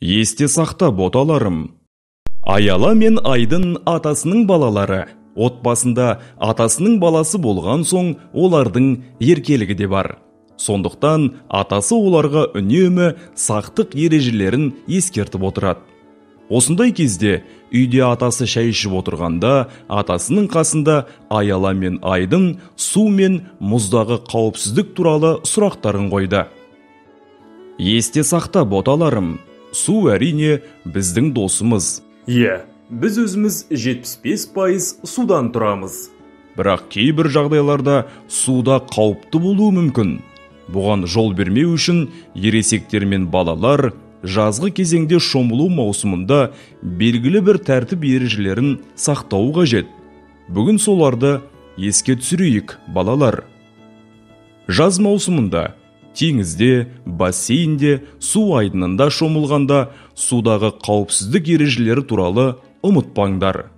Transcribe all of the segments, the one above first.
Есте сақта боталарым. Аяла мен Айдын атасының балалары. Отбасында атасының баласы болған соң олардың еркелігі де бар. Сондықтан атасы оларға үнемі сақтық ережелерін ескертіп отырады. Осындай кезде үйде атасы шай ішіп отырғанда атасының қасында Аяла мен Айдын су мен мұздағы қауіпсіздік туралы сұрақтарын қойды. Есте сақта боталарым, су әрине біздің досымыз. Біз өзіміз 75% судан тұрамыз. Бірақ кейбір жағдайларда суда қауіпті болуы мүмкін. Бұған жол бермеу үшін ересектер мен балалар жазғы кезеңде шомылу маусымында белгілі бір тәртіп ережелерін сақтау қажет. Бүгін соларды еске түсірейік, балалар. Жаз маусымында теңізде, бассейнде, су айдынында шомылғанда судағы қауіпсіздік ережелері туралы ұмытпаңдар.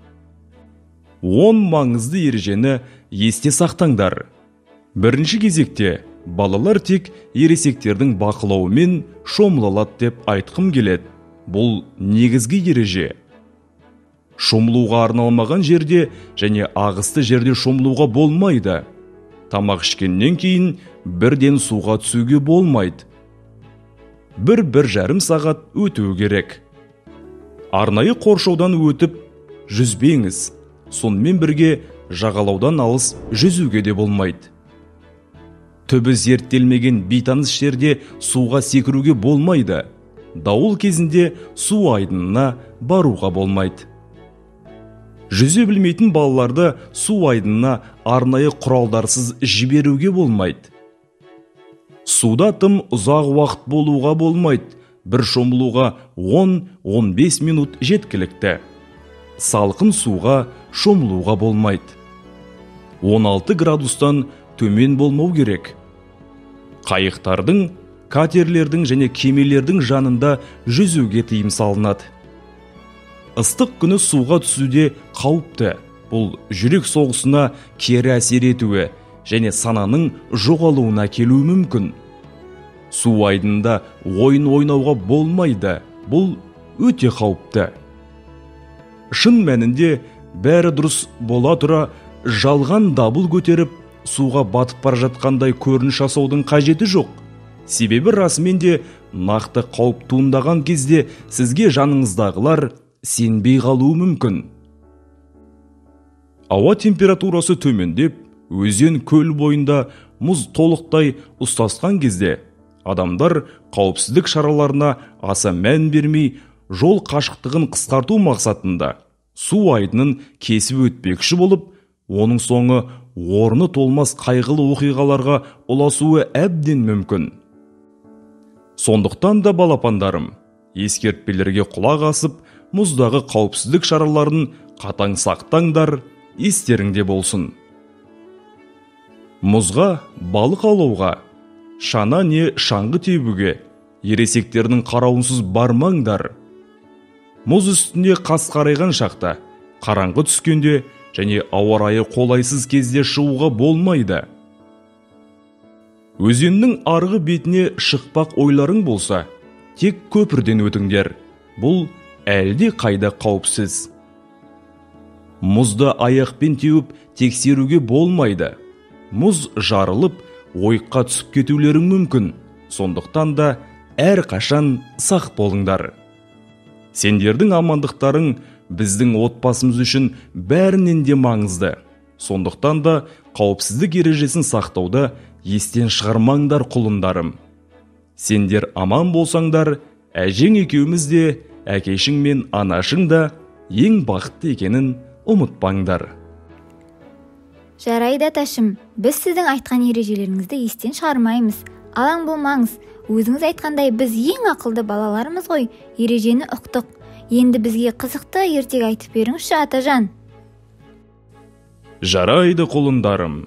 10 маңызды ережені есте сақтаңдар. Бірінші кезекте балалар тек ересектердің бақылауымен шомылалады деп айтқым келеді. Бұл негізгі ереже. Шомылуға арналмаған жерде және ағысты жерде шомылуға болмайды. Тамақ ішкеннен кейін бірден суға түсуге болмайды. 1-1,5 сағат өту керек. Арнайы қоршаудан өтіп жүзбеңіз. Сонымен бірге жағалаудан алыс жүзуге де болмайды. Түбі зерттелмеген бейтаныс жерде суға секіруге болмайды. Дауыл кезінде су айдынына баруға болмайды. Жүзе білмейтін балаларды су айдынына арнайы құралдарсыз жіберуге болмайды. Суда тым ұзақ уақыт болуға болмайды. Бір шомылуға 10-15 минут жеткілікті. Салқын суға шомылуға болмайды. 16 градустан төмен болмау керек. Қайықтардың, катерлердің және кемелердің жанында жүзуге тыйым салынады. Ыстық күні суға түсуде қауіпті. Бұл жүрек соғысына кері әсер етуі және сананың жоғалуына келуі мүмкін. Су айдынында ойын ойнауға болмайды. Бұл өте қауіпті. Шын мәнінде бәрі дұрыс бола тұра жалған дабыл көтеріп суға батып бара жатқандай көрініс жасаудың қажеті жоқ. Себебі расымен де нақты қауіп туындаған кезде сізге жаныңыздағылар сенбей қалуы мүмкін. Ауа температурасы төмендеп, өзен көл бойында мұз толықтай ұстасқан кезде адамдар қауіпсіздік шараларына аса мән бермей, жол қашықтығын қысқарту мақсатында су айдынын кесіп өтпекші болып, оның соңы орны толмас қайғылы оқиғаларға ұласуы әбден мүмкін. Сондықтан да балапандарым, ескертпелерге құлақ асып, мұздағы қауіпсіздік шараларын қатаң сақтаңдар, естеріңде болсын. Мұзға, балық аулауға, шана не шаңғы тебуге ересектердің қарауынсыз бармаңдар. Мұз үстінде қас қарайған шақта, қараңғы түскенде және ауа райы қолайсыз кезде шығуға болмайды. Өзеннің арғы бетіне шықпақ ойларың болса, тек көпірден өтіңдер. Бұл әлде қайда қауіпсіз. Мұзды аяқпен теуіп тексеруге болмайды. Мұз жарылып, ойыққа түсіп кетулерің мүмкін. Сондықтан да әрқашан сақ болыңдар. Сендердің амандықтарың біздің отбасымыз үшін бәрінен де маңызды. Сондықтан да қауіпсіздік ережесін сақтауда естен шығармаңдар, құлындарым. Сендер аман болсаңдар, әжең екеуміз де, әкешің мен анашың да ең бақытты екенін ұмытпаңдар. Жарайды аташым, біз сіздің айтқан ережелеріңізді естен шығармаймыз. Алаң болмаңыз, өзіңіз айтқандай біз ең ақылды балаларымыз ғой, ережені ұқтық. Енді бізге қызықты ертегі айтып беріңізші, атажан. Жарайды, құлындарым.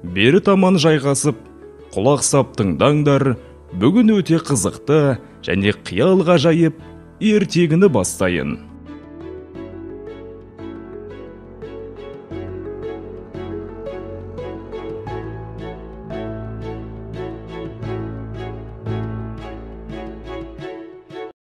Бері таман жайғасып, құлақ сап тыңдаңдар. Бүгін өте қызықты және қиял ғажайып ертегіні бастайын.